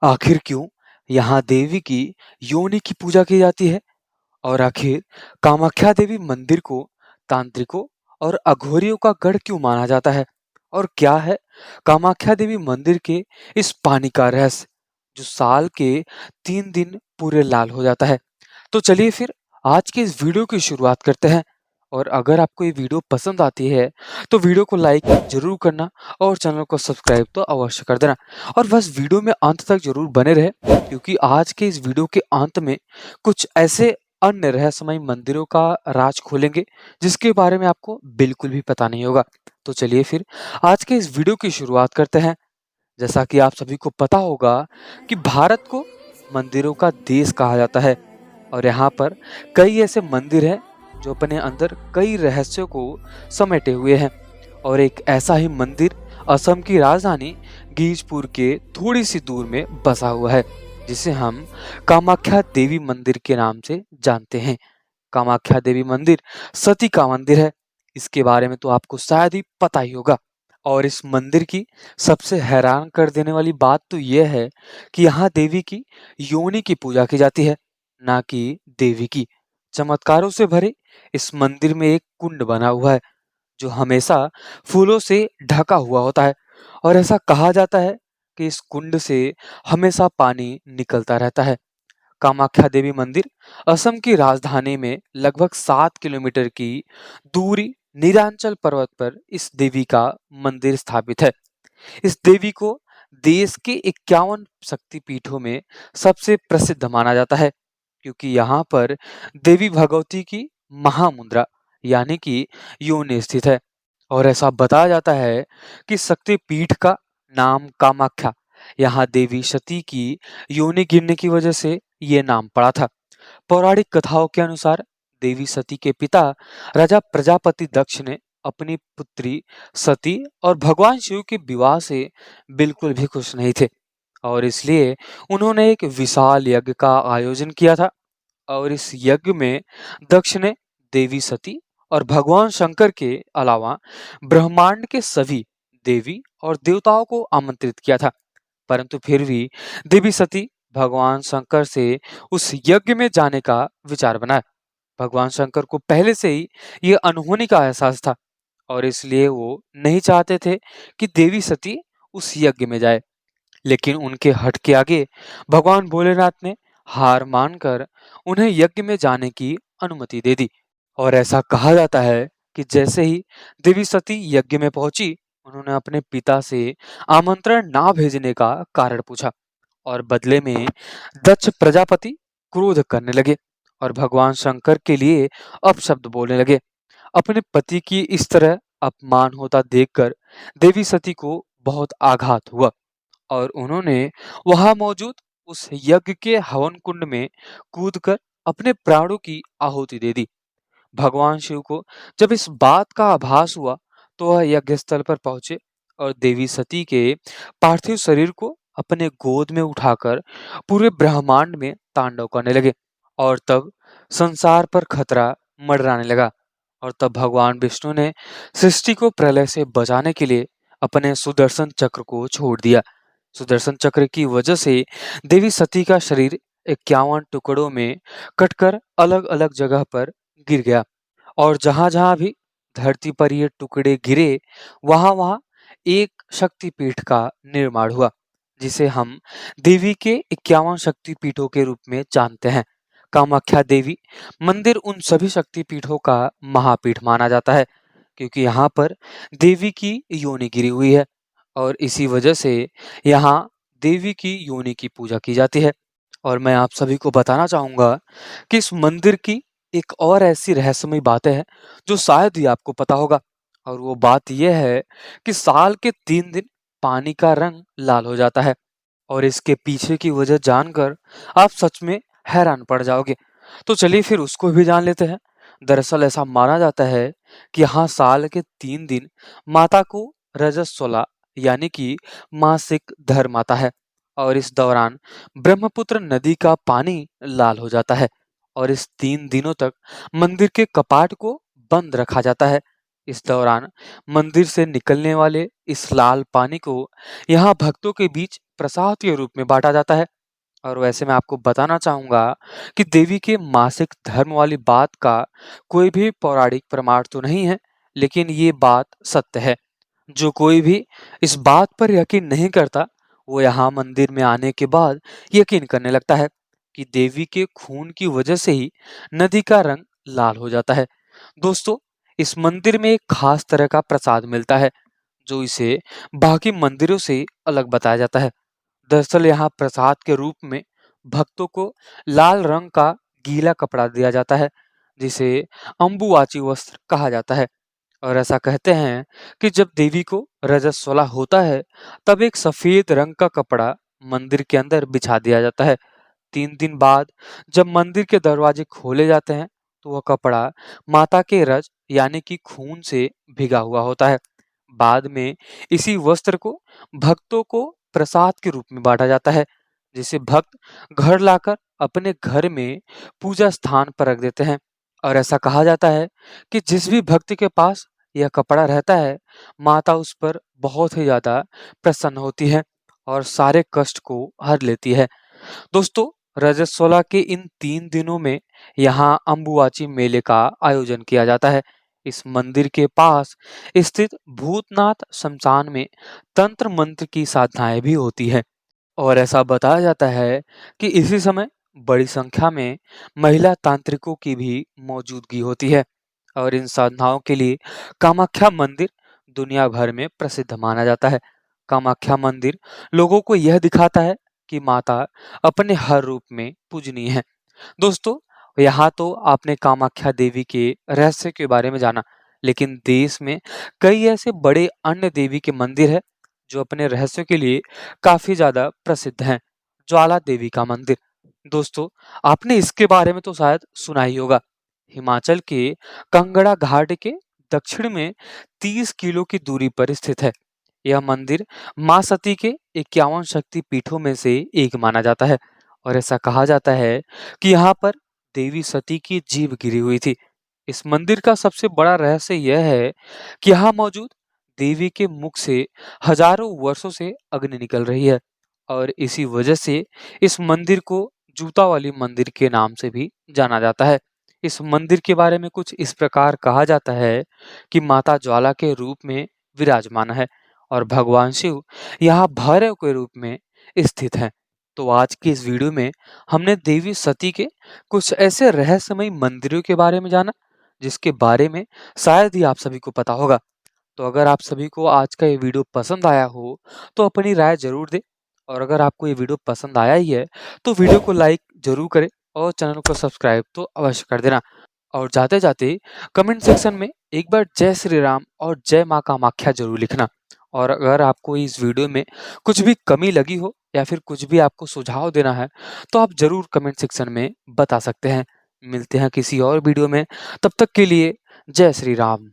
आखिर क्यों यहाँ देवी की योनि की पूजा की जाती है? और आखिर कामाख्या देवी मंदिर को तांत्रिकों और अघोरियों का गढ़ क्यों माना जाता है? और क्या है कामाख्या देवी मंदिर के इस पानी का रहस्य जो साल के 3 दिन पूरे लाल हो जाता है? तो चलिए फिर आज के इस वीडियो की शुरुआत करते हैं। और अगर आपको ये वीडियो पसंद आती है तो वीडियो को लाइक जरूर करना और चैनल को सब्सक्राइब तो अवश्य कर देना। और बस वीडियो में अंत तक जरूर बने रहे क्योंकि आज के इस वीडियो के अंत में कुछ ऐसे अन्य रहस्यमय मंदिरों का राज खोलेंगे जिसके बारे में आपको बिल्कुल भी पता नहीं होगा। तो चलिए फिर आज के इस वीडियो की शुरुआत करते हैं। जैसा कि आप सभी को पता होगा कि भारत को मंदिरों का देश कहा जाता है और यहाँ पर कई ऐसे मंदिर हैं जो अपने अंदर कई रहस्यों को समेटे हुए हैं। और एक ऐसा ही मंदिर असम की राजधानी गीजपुर के थोड़ी सी दूर में बसा हुआ है जिसे हम कामाख्या देवी मंदिर के नाम से जानते हैं। कामाख्या देवी मंदिर सती का मंदिर है। इसके बारे में तो आपको शायद ही पता ही होगा। और इस मंदिर की सबसे हैरान कर देने वाली बात तो यह है कि यहाँ देवी की योनि की पूजा की जाती है, ना कि देवी की। चमत्कारों से भरे इस मंदिर में एक कुंड बना हुआ है जो हमेशा फूलों से ढका हुआ होता है। और ऐसा कहा जाता है कि इस कुंड से हमेशा पानी निकलता रहता है। कामाख्या देवी मंदिर असम की राजधानी में लगभग 7 किलोमीटर की दूरी नीलांचल पर्वत पर इस देवी का मंदिर स्थापित है। इस देवी को देश के 51 शक्तिपीठों में सबसे प्रसिद्ध माना जाता है क्योंकि यहाँ पर देवी भगवती की महामुद्रा यानी कि योनि स्थित है। और ऐसा बताया जाता है कि शक्तिपीठ का नाम कामाख्या यहाँ देवी सती की योनि गिरने की वजह से ये नाम पड़ा था। पौराणिक कथाओं के अनुसार देवी सती के पिता राजा प्रजापति दक्ष ने अपनी पुत्री सती और भगवान शिव के विवाह से बिल्कुल भी खुश नहीं थे और इसलिए उन्होंने एक विशाल यज्ञ का आयोजन किया था। और इस यज्ञ में दक्ष ने देवी सती और भगवान शंकर के अलावा ब्रह्मांड के सभी देवी और देवताओं को आमंत्रित किया था। परंतु फिर भी देवी सती भगवान शंकर से उस यज्ञ में जाने का विचार बनाया। भगवान शंकर को पहले से ही ये अनहोनी का एहसास था और इसलिए वो नहीं चाहते थे कि देवी सती उस यज्ञ में जाए। लेकिन उनके हट के आगे भगवान भोलेनाथ ने हार मानकर उन्हें यज्ञ में जाने की अनुमति दे दी। और ऐसा कहा जाता है कि जैसे ही देवी सती यज्ञ में पहुंची उन्होंने अपने पिता से आमंत्रण ना भेजने का कारण पूछा और बदले में दक्ष प्रजापति क्रोध करने लगे और भगवान शंकर के लिए अपशब्द बोलने लगे। अपने पति की इस तरह अपमान होता देखकर देवी सती को बहुत आघात हुआ और उन्होंने वहां मौजूद उस यज्ञ के हवन कुंड में कूदकर अपने प्राणों की आहुति दे दी। भगवान शिव को जब इस बात का आभास हुआ तो वह यज्ञ स्थल पर पहुंचे और देवी सती के पार्थिव शरीर को अपने गोद में उठाकर पूरे ब्रह्मांड में तांडव करने लगे। और तब संसार पर खतरा मंडराने लगा। और तब भगवान विष्णु ने सृष्टि को प्रलय से बचाने के लिए अपने सुदर्शन चक्र को छोड़ दिया। सुदर्शन चक्र की वजह से देवी सती का शरीर 51 टुकड़ों में कटकर अलग अलग जगह पर गिर गया। और जहां जहां भी धरती पर ये टुकड़े गिरे वहां वहां एक शक्तिपीठ का निर्माण हुआ जिसे हम देवी के 51 शक्तिपीठों के रूप में जानते हैं। कामाख्या देवी मंदिर उन सभी शक्तिपीठों का महापीठ माना जाता है क्योंकि यहाँ पर देवी की योनि गिरी हुई है और इसी वजह से यहाँ देवी की योनि की पूजा की जाती है। और मैं आप सभी को बताना चाहूंगा कि इस मंदिर की एक और ऐसी रहस्यमय बातें हैं जो शायद ही आपको पता होगा। और वो बात यह है कि साल के 3 दिन पानी का रंग लाल हो जाता है और इसके पीछे की वजह जानकर आप सच में हैरान पड़ जाओगे। तो चलिए फिर उसको भी जान लेते हैं। दरअसल ऐसा माना जाता है कि यहाँ साल के 3 दिन माता को रजस्वला यानी कि मासिक धर्म आता है और इस दौरान ब्रह्मपुत्र नदी का पानी लाल हो जाता है और इस 3 दिनों तक मंदिर के कपाट को बंद रखा जाता है। इस दौरान मंदिर से निकलने वाले इस लाल पानी को यहाँ भक्तों के बीच प्रसाद के रूप में बाँटा जाता है। और वैसे मैं आपको बताना चाहूँगा कि देवी के मासिक धर्म वाली बात का कोई भी पौराणिक प्रमाण तो नहीं है, लेकिन ये बात सत्य है। जो कोई भी इस बात पर यकीन नहीं करता, वो यहाँ मंदिर में आने के बाद यकीन करने लगता है कि देवी के खून की वजह से ही नदी का रंग लाल हो जाता है। दोस्तों, इस मंदिर में एक खास तरह का प्रसाद मिलता है, जो इसे बाकी मंदिरों से अलग बताया जाता है। दरअसल यहाँ प्रसाद के रूप में भक्तों को लाल रंग का गीला कपड़ा दिया जाता है, जिसे अम्बुवाची वस्त्र कहा जाता है। और ऐसा कहते हैं कि जब देवी को रजस्वला होता है, तब एक सफेद रंग का कपड़ा मंदिर के अंदर बिछा दिया जाता है। 3 दिन बाद जब मंदिर के दरवाजे खोले जाते हैं, तो वह कपड़ा माता के रज यानी कि खून से भिगा हुआ होता है। बाद में इसी वस्त्र को भक्तों को प्रसाद के रूप में बांटा जाता है, जिसे भक्त घर लाकर अपने घर में पूजा स्थान पर रख देते हैं। और ऐसा कहा जाता है कि जिस भी भक्त के पास यह कपड़ा रहता है, माता उस पर बहुत ही ज्यादा प्रसन्न होती है और सारे कष्ट को हर लेती है। दोस्तों, रजस्वला के इन 3 दिनों में यहाँ अम्बुवाची मेले का आयोजन किया जाता है। इस मंदिर के पास स्थित भूतनाथ शमशान में तंत्र मंत्र की साधनाएं भी होती है। और ऐसा बताया जाता है कि इसी समय बड़ी संख्या में महिला तांत्रिकों की भी मौजूदगी होती है। और इन साधनाओं के लिए कामाख्या मंदिर दुनिया भर में प्रसिद्ध माना जाता है। कामाख्या मंदिर लोगों को यह दिखाता है कि माता अपने हर रूप में पूजनीय है। दोस्तों, यहाँ तो आपने कामाख्या देवी के रहस्य के बारे में जाना, लेकिन देश में कई ऐसे बड़े अन्य देवी के मंदिर है जो अपने रहस्यों के लिए काफी ज्यादा प्रसिद्ध हैं। ज्वाला देवी का मंदिर, दोस्तों, आपने इसके बारे में तो शायद सुना ही होगा। हिमाचल के कंगड़ा घाट के दक्षिण में 30 किलो की दूरी पर स्थित है। यह मंदिर मां सती के 51 शक्ति पीठों में से एक माना जाता है। और ऐसा कहा जाता है कि यहाँ पर देवी सती की जीभ गिरी हुई थी। इस मंदिर का सबसे बड़ा रहस्य यह है कि यहाँ मौजूद देवी के मुख से हजारों वर्षों से अग्नि निकल रही है। और इसी वजह से इस मंदिर को जूता वाली मंदिर के नाम से भी जाना जाता है। इस मंदिर के बारे में कुछ इस प्रकार कहा जाता है कि माता ज्वाला के रूप में विराजमान है और भगवान शिव यहाँ भैरव के रूप में स्थित हैं। तो आज की इस वीडियो में हमने देवी सती के कुछ ऐसे रहस्यमयी मंदिरों के बारे में जाना, जिसके बारे में शायद ही आप सभी को पता होगा। तो अगर आप सभी को आज का ये वीडियो पसंद आया हो, तो अपनी राय जरूर दें। और अगर आपको ये वीडियो पसंद आया ही है, तो वीडियो को लाइक जरूर करें और चैनल को सब्सक्राइब तो अवश्य कर देना। और जाते-जाते कमेंट सेक्शन में एक बार जय श्री राम और जय माँ कामाख्या जरूर लिखना। और अगर आपको इस वीडियो में कुछ भी कमी लगी हो या फिर कुछ भी आपको सुझाव देना है, तो आप जरूर कमेंट सेक्शन में बता सकते हैं। मिलते हैं किसी और वीडियो में, तब तक के लिए जय श्री राम।